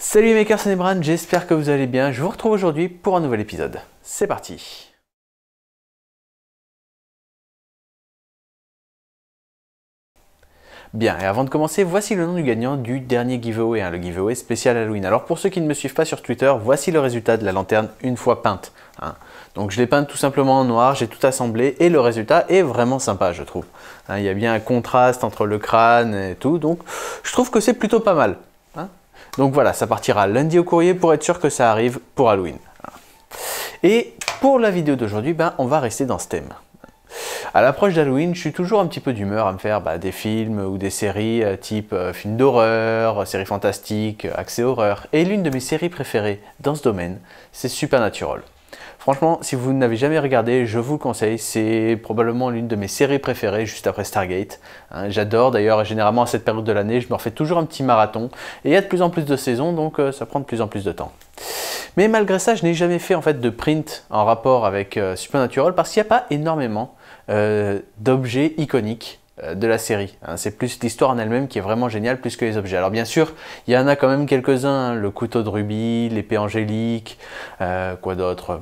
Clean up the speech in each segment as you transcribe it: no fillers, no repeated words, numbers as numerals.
Salut les makers, c'est Nebran, j'espère que vous allez bien. Je vous retrouve aujourd'hui pour un nouvel épisode. C'est parti. Bien, et avant de commencer, voici le nom du gagnant du dernier giveaway, le giveaway spécial Halloween. Alors pour ceux qui ne me suivent pas sur Twitter, voici le résultat de la lanterne une fois peinte. Donc je l'ai peinte tout simplement en noir, j'ai tout assemblé et le résultat est vraiment sympa je trouve. Il y a bien un contraste entre le crâne et tout, donc je trouve que c'est plutôt pas mal. Donc voilà, ça partira lundi au courrier pour être sûr que ça arrive pour Halloween. Et pour la vidéo d'aujourd'hui, on va rester dans ce thème. À l'approche d'Halloween, je suis toujours un petit peu d'humeur à me faire des films ou des séries type films d'horreur, séries fantastiques, axées horreur. Et l'une de mes séries préférées dans ce domaine, c'est Supernatural. Franchement, si vous n'avez jamais regardé, je vous le conseille, c'est probablement l'une de mes séries préférées juste après Stargate. J'adore d'ailleurs, généralement à cette période de l'année, je me refais toujours un petit marathon. Et il y a de plus en plus de saisons, donc ça prend de plus en plus de temps. Mais malgré ça, je n'ai jamais fait en fait de print en rapport avec Supernatural parce qu'il n'y a pas énormément d'objets iconiques de la série. C'est plus l'histoire en elle-même qui est vraiment géniale plus que les objets. Alors bien sûr, il y en a quand même quelques-uns, le couteau de rubis, l'épée angélique, quoi d'autre,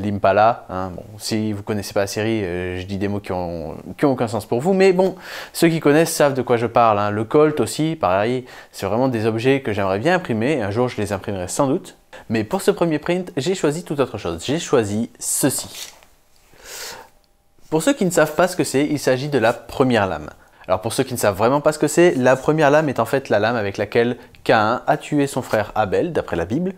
l'Impala. Bon, si vous connaissez pas la série, je dis des mots qui ont aucun sens pour vous, mais bon, ceux qui connaissent savent de quoi je parle. Le Colt aussi, pareil, c'est vraiment des objets que j'aimerais bien imprimer. Un jour, je les imprimerai sans doute. Mais pour ce premier print, j'ai choisi tout autre chose. J'ai choisi ceci. Pour ceux qui ne savent pas ce que c'est, il s'agit de la première lame. Alors pour ceux qui ne savent vraiment pas ce que c'est, la première lame est en fait la lame avec laquelle Caïn a tué son frère Abel, d'après la Bible,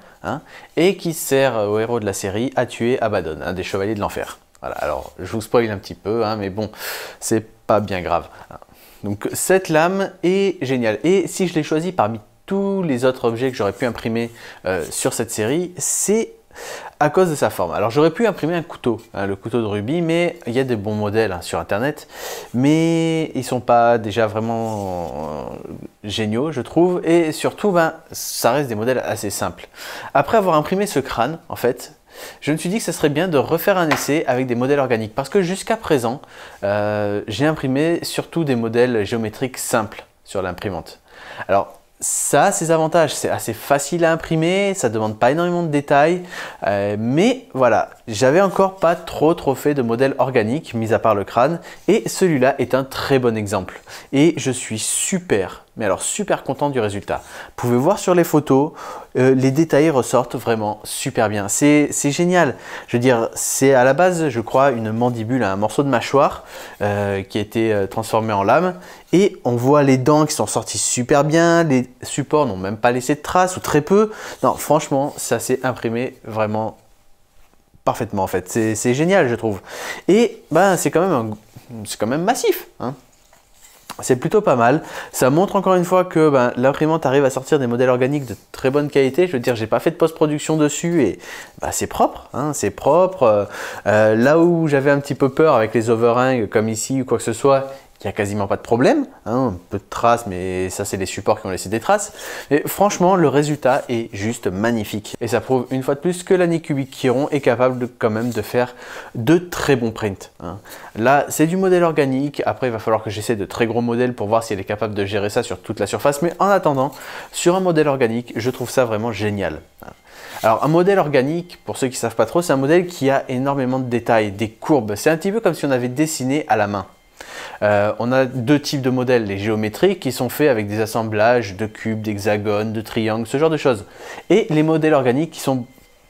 et qui sert au héros de la série à tuer Abaddon, un des chevaliers de l'enfer. Voilà, alors je vous spoil un petit peu, mais bon, c'est pas bien grave. Donc cette lame est géniale, et si je l'ai choisie parmi tous les autres objets que j'aurais pu imprimer sur cette série, c'est à cause de sa forme. Alors j'aurais pu imprimer un couteau, le couteau de rubis, mais il y a des bons modèles sur internet, mais ils sont pas déjà vraiment géniaux je trouve, et surtout ça reste des modèles assez simples. Après avoir imprimé ce crâne, en fait, je me suis dit que ce serait bien de refaire un essai avec des modèles organiques, parce que jusqu'à présent, j'ai imprimé surtout des modèles géométriques simples sur l'imprimante. Alors ça a ses avantages, c'est assez facile à imprimer, ça ne demande pas énormément de détails, mais voilà, j'avais encore pas trop fait de modèles organiques, mis à part le crâne, et celui-là est un très bon exemple. Et je suis super content du résultat. Vous pouvez voir sur les photos, les détails ressortent vraiment super bien. C'est génial. Je veux dire, c'est à la base, je crois, une mandibule, un morceau de mâchoire qui a été transformé en lame. Et on voit les dents qui sont sorties super bien, les supports n'ont même pas laissé de traces ou très peu. Non, franchement, ça s'est imprimé vraiment parfaitement en fait. C'est génial, je trouve. Et c'est quand même massif. C'est plutôt pas mal. Ça montre encore une fois que l'imprimante arrive à sortir des modèles organiques de très bonne qualité. Je veux dire, j'ai pas fait de post-production dessus et c'est propre. C'est propre. Là où j'avais un petit peu peur avec les overhangs comme ici ou quoi que ce soit, il n'y a quasiment pas de problème. Un peu de traces, mais ça c'est les supports qui ont laissé des traces. Mais franchement, le résultat est juste magnifique. Et ça prouve une fois de plus que la Nycubik Chiron est capable quand même de faire de très bons prints. Là, c'est du modèle organique. Après, il va falloir que j'essaie de très gros modèles pour voir si elle est capable de gérer ça sur toute la surface. Mais en attendant, sur un modèle organique, je trouve ça vraiment génial. Alors un modèle organique, pour ceux qui ne savent pas trop, c'est un modèle qui a énormément de détails, des courbes. C'est un petit peu comme si on avait dessiné à la main. On a deux types de modèles, les géométriques qui sont faits avec des assemblages de cubes, d'hexagones, de triangles, ce genre de choses. Et les modèles organiques qui sont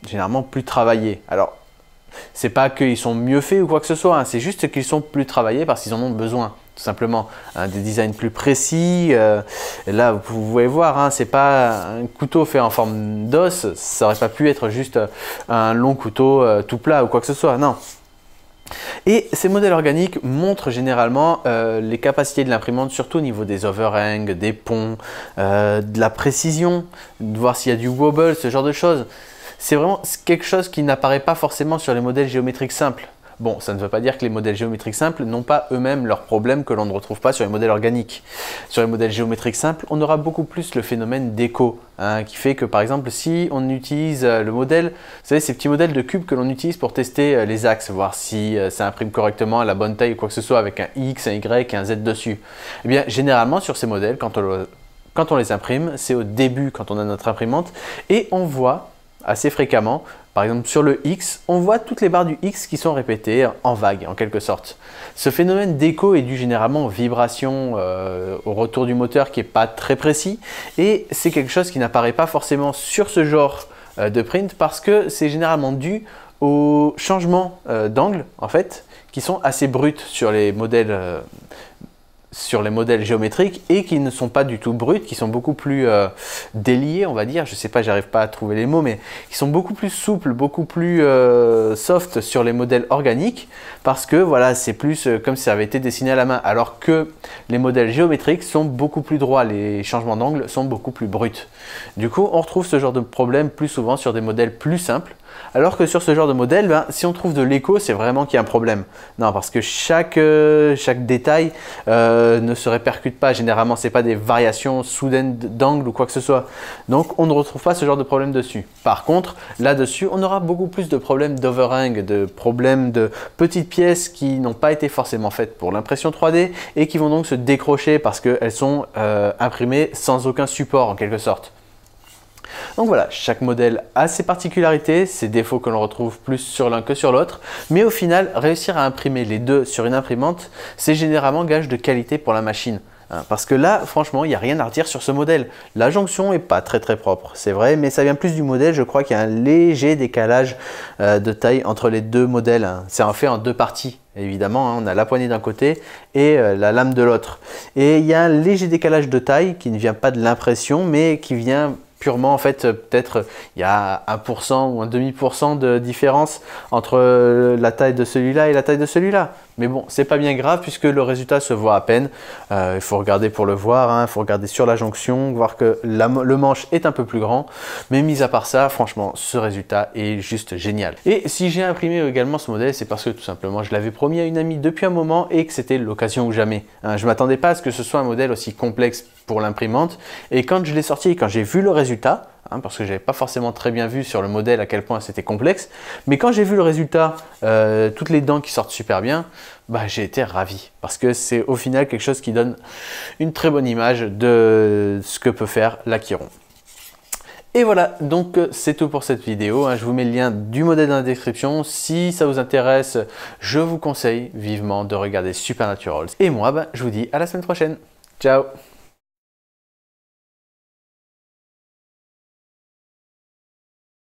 généralement plus travaillés. Alors, c'est pas qu'ils sont mieux faits ou quoi que ce soit, c'est juste qu'ils sont plus travaillés parce qu'ils en ont besoin. Tout simplement, des designs plus précis. Là, vous pouvez voir, c'est pas un couteau fait en forme d'os, ça aurait pas pu être juste un long couteau tout plat ou quoi que ce soit, non. Et ces modèles organiques montrent généralement les capacités de l'imprimante, surtout au niveau des overhangs, des ponts, de la précision, de voir s'il y a du wobble, ce genre de choses. C'est vraiment quelque chose qui n'apparaît pas forcément sur les modèles géométriques simples. Bon, ça ne veut pas dire que les modèles géométriques simples n'ont pas eux-mêmes leurs problèmes que l'on ne retrouve pas sur les modèles organiques. Sur les modèles géométriques simples, on aura beaucoup plus le phénomène d'écho, qui fait que par exemple, si on utilise le modèle, vous savez, ces petits modèles de cubes que l'on utilise pour tester les axes, voir si ça imprime correctement à la bonne taille ou quoi que ce soit avec un X, un Y et un Z dessus. Eh bien, généralement sur ces modèles, quand on quand on les imprime, c'est au début quand on a notre imprimante et on voit assez fréquemment, par exemple sur le X, on voit toutes les barres du X qui sont répétées en vague en quelque sorte. Ce phénomène d'écho est dû généralement aux vibrations, au retour du moteur qui n'est pas très précis et c'est quelque chose qui n'apparaît pas forcément sur ce genre de print parce que c'est généralement dû aux changements d'angle en fait qui sont assez bruts sur les modèles géométriques et qui ne sont pas du tout bruts, qui sont beaucoup plus déliés, on va dire. Je sais pas, j'arrive pas à trouver les mots, mais qui sont beaucoup plus souples, beaucoup plus soft sur les modèles organiques parce que voilà, c'est plus comme si ça avait été dessiné à la main, alors que les modèles géométriques sont beaucoup plus droits, les changements d'angle sont beaucoup plus bruts. Du coup, on retrouve ce genre de problème plus souvent sur des modèles plus simples. Alors que sur ce genre de modèle, ben, si on trouve de l'écho, c'est vraiment qu'il y a un problème. Non, parce que chaque détail ne se répercute pas. Généralement, ce n'est pas des variations soudaines d'angle ou quoi que ce soit. Donc, on ne retrouve pas ce genre de problème dessus. Par contre, là-dessus, on aura beaucoup plus de problèmes d'overhang, de problèmes de petites pièces qui n'ont pas été forcément faites pour l'impression 3D et qui vont donc se décrocher parce qu'elles sont imprimées sans aucun support en quelque sorte. Donc voilà, chaque modèle a ses particularités, ses défauts que l'on retrouve plus sur l'un que sur l'autre, mais au final, réussir à imprimer les deux sur une imprimante, c'est généralement gage de qualité pour la machine. Parce que là, franchement, il n'y a rien à redire sur ce modèle. La jonction n'est pas très propre, c'est vrai, mais ça vient plus du modèle. Je crois qu'il y a un léger décalage de taille entre les deux modèles. C'est en fait en deux parties. Évidemment, on a la poignée d'un côté et la lame de l'autre. Et il y a un léger décalage de taille qui ne vient pas de l'impression, mais qui vient purement en fait, peut-être il y a 1% ou un demi% de différence entre la taille de celui-là et la taille de celui-là. Mais bon, c'est pas bien grave puisque le résultat se voit à peine. Il faut regarder pour le voir, il faut regarder sur la jonction, voir que le manche est un peu plus grand. Mais mis à part ça, franchement, ce résultat est juste génial. Et si j'ai imprimé également ce modèle, c'est parce que tout simplement, je l'avais promis à une amie depuis un moment et que c'était l'occasion ou jamais. Je ne m'attendais pas à ce que ce soit un modèle aussi complexe pour l'imprimante. Et quand je l'ai sorti et quand j'ai vu le résultat, parce que je n'avais pas forcément très bien vu sur le modèle à quel point c'était complexe, mais quand j'ai vu le résultat, toutes les dents qui sortent super bien, j'ai été ravi parce que c'est au final quelque chose qui donne une très bonne image de ce que peut faire l'Aquiron. Et voilà, donc c'est tout pour cette vidéo. Je vous mets le lien du modèle dans la description. Si ça vous intéresse, je vous conseille vivement de regarder Supernaturals. Et moi, je vous dis à la semaine prochaine. Ciao!